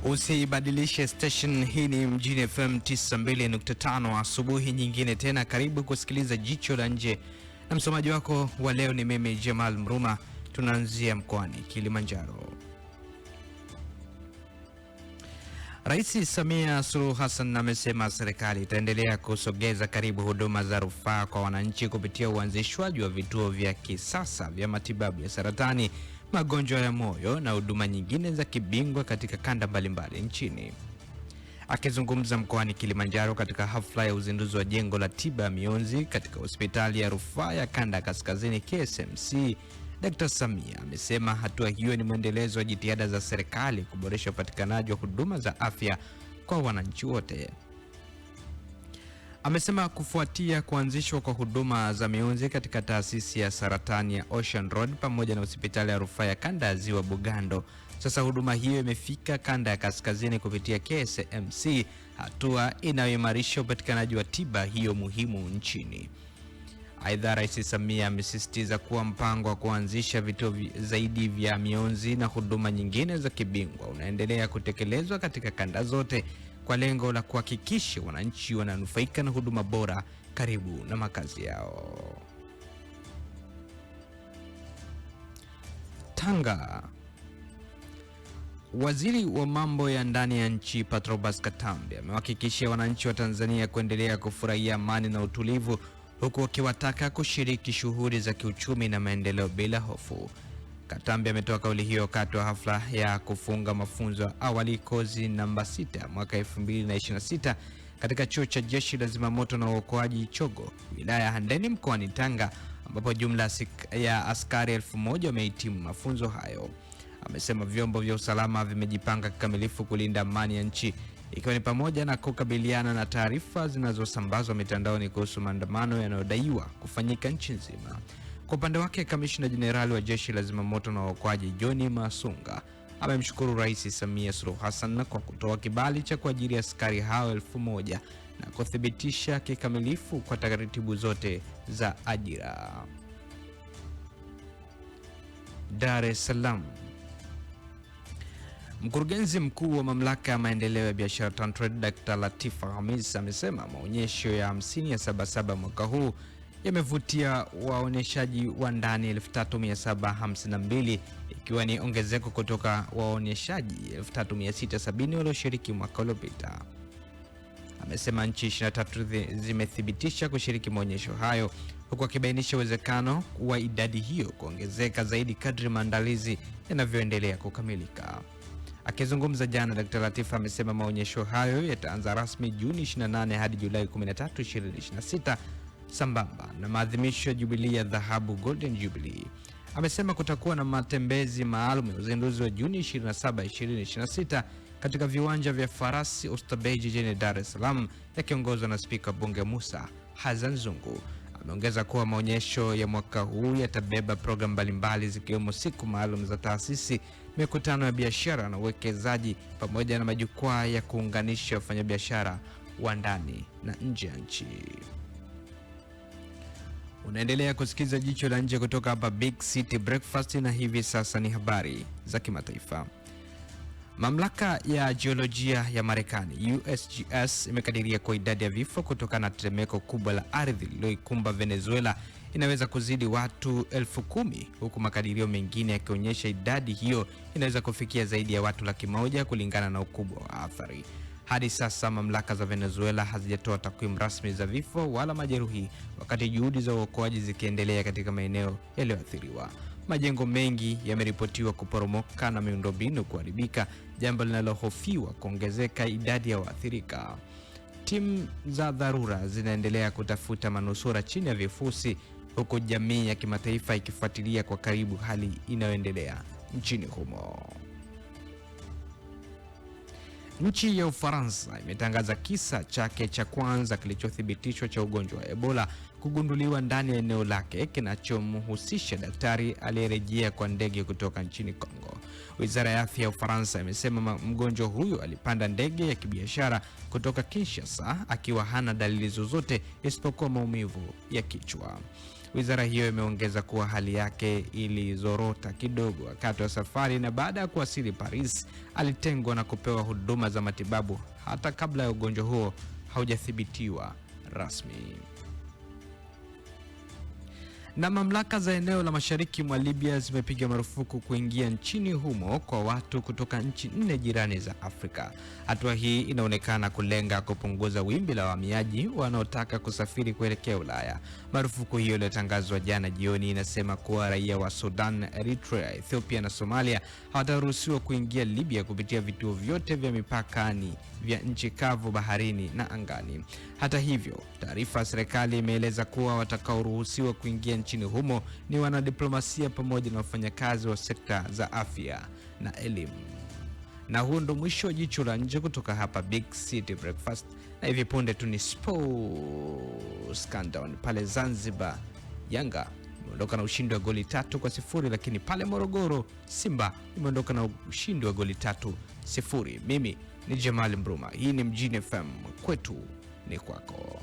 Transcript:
Usibadilishe station, hii ni Mjini FM 92.5. Asubuhi nyingine tena, karibu kusikiliza Jicho la Nje, na msomaji wako wa leo ni mimi Jamal Mruma. Tunaanzia mkoani Kilimanjaro. Rais Samia Suluhu Hassan amesema serikali itaendelea kusogeza karibu huduma za rufaa kwa wananchi kupitia uanzishwaji wa vituo vya kisasa vya matibabu ya saratani, magonjwa ya moyo na huduma nyingine za kibingwa katika kanda mbalimbali nchini. Akizungumza mkoani Kilimanjaro katika hafla ya uzinduzi wa jengo la tiba ya mionzi katika hospitali ya rufaa ya kanda kaskazini KSMC, Dr. Samia amesema hatua hiyo ni mwendelezo wa jitihada za serikali kuboresha upatikanaji wa huduma za afya kwa wananchi wote. Amesema kufuatia kuanzishwa kwa huduma za mionzi katika taasisi ya saratani ya Ocean Road pamoja na hospitali ya rufaa ya kanda ya Ziwa Bugando, sasa huduma hiyo imefika kanda ya kaskazini kupitia KSMC, hatua inayoimarisha upatikanaji wa tiba hiyo muhimu nchini. Aidha, Rais Samia amesisitiza kuwa mpango wa kuanzisha vituo zaidi vya mionzi na huduma nyingine za kibingwa unaendelea kutekelezwa katika kanda zote kwa lengo la kuhakikisha wananchi wananufaika na huduma bora karibu na makazi yao. Tanga. Waziri wa mambo ya ndani ya nchi Patrobas Katambi amewahakikishia wananchi wa Tanzania kuendelea kufurahia amani na utulivu, huku akiwataka kushiriki shughuli za kiuchumi na maendeleo bila hofu. Katambi ametoa kauli hiyo wakati wa hafla ya kufunga mafunzo ya awali kozi namba 6 mwaka 2026 katika chuo cha Jeshi la Zimamoto na Uokoaji Chogo, wilaya ya Handeni mkoani Tanga, ambapo jumla ya askari 1000 wamehitimu mafunzo hayo. Amesema vyombo vya usalama vimejipanga kikamilifu kulinda amani ya nchi, ikiwa ni pamoja na kukabiliana na taarifa zinazosambazwa mitandaoni kuhusu maandamano yanayodaiwa kufanyika nchi nzima. Kwa upande wake, Kamishna Jenerali wa Jeshi la Zimamoto na Uokoaji John Masunga amemshukuru Rais Samia Suluhu Hassan kwa kutoa kibali cha kuajiri askari hao 1000 na kuthibitisha kikamilifu kwa taratibu zote za ajira. Dar es Salaam. Mkurugenzi mkuu wa Mamlaka ya Maendeleo ya Biashara TanTrade Dr. Latifa Hamis amesema maonyesho ya 50 ya Sabasaba mwaka huu yamevutia waonyeshaji wa ndani 3752, ikiwa ni ongezeko kutoka waonyeshaji 3670 walioshiriki mwaka uliopita. Amesema nchi 23 zimethibitisha kushiriki maonyesho hayo, huku akibainisha uwezekano wa idadi hiyo kuongezeka zaidi kadri maandalizi yanavyoendelea kukamilika. Akizungumza jana, Dr. Latifa amesema maonyesho hayo yataanza rasmi Juni 28 hadi Julai 13, 2026 sambamba na maadhimisho ya Jubilee ya Dhahabu, Golden Jubilee. Amesema kutakuwa na matembezi maalum ya uzinduzi wa Juni 27, 2026 katika viwanja vya Farasi Oysterbay jijini Dar es Salaam, yakiongozwa na Spika Bunge Musa Hassan Zungu. Ameongeza kuwa maonyesho ya mwaka huu yatabeba programu mbalimbali zikiwemo siku maalum za taasisi, mikutano ya biashara na uwekezaji, pamoja na majukwaa ya kuunganisha wafanyabiashara wa ndani na nje ya nchi. Unaendelea kusikiza Jicho la Nje kutoka hapa Big City Breakfast, na hivi sasa ni habari za kimataifa. Mamlaka ya jiolojia ya Marekani USGS imekadiria kwa idadi ya vifo kutokana na tetemeko kubwa la ardhi lililoikumba Venezuela inaweza kuzidi watu 10,000, huku makadirio mengine yakionyesha idadi hiyo inaweza kufikia zaidi ya watu 100,000 kulingana na ukubwa wa athari. Hadi sasa mamlaka za Venezuela hazijatoa takwimu rasmi za vifo wala majeruhi, wakati juhudi za uokoaji zikiendelea katika maeneo yaliyoathiriwa. Majengo mengi yameripotiwa kuporomoka na miundombinu kuharibika, jambo linalohofiwa kuongezeka idadi ya waathirika. Timu za dharura zinaendelea kutafuta manusura chini ya vifusi, huku jamii ya kimataifa ikifuatilia kwa karibu hali inayoendelea nchini humo. Nchi ya Ufaransa imetangaza kisa chake cha kwanza kilichothibitishwa cha ugonjwa wa Ebola kugunduliwa ndani ya eneo lake, kinachomhusisha daktari aliyerejea kwa ndege kutoka nchini Kongo. Wizara ya Afya ya Ufaransa imesema mgonjwa huyo alipanda ndege ya kibiashara kutoka Kinshasa akiwa hana dalili zozote isipokuwa maumivu ya kichwa. Wizara hiyo imeongeza kuwa hali yake ilizorota kidogo wakati wa safari, na baada ya kuwasili Paris alitengwa na kupewa huduma za matibabu hata kabla ya ugonjwa huo haujathibitiwa rasmi. Na mamlaka za eneo la mashariki mwa Libya zimepiga marufuku kuingia nchini humo kwa watu kutoka nchi 4 jirani za Afrika. Hatua hii inaonekana kulenga kupunguza wimbi la wahamiaji wanaotaka kusafiri kuelekea Ulaya. Marufuku hiyo iliyotangazwa jana jioni inasema kuwa raia wa Sudan, Eritrea, Ethiopia na Somalia hawataruhusiwa kuingia Libya kupitia vituo vyote vya mipakani vya nchi kavu, baharini na angani. Hata hivyo, taarifa ya serikali imeeleza kuwa watakaoruhusiwa kuingia nchini humo ni wanadiplomasia pamoja na wafanyakazi wa sekta za afya na elimu. Na huo ndo mwisho wa Jicho la Nje kutoka hapa Big City Breakfast, na hivi punde tu ni sports countdown. Pale Zanzibar Yanga imeondoka na ushindi wa goli 3-0, lakini pale Morogoro Simba imeondoka na ushindi wa goli 3-0. Mimi ni Jamal Mbruma, hii ni Mjini FM, kwetu ni kwako.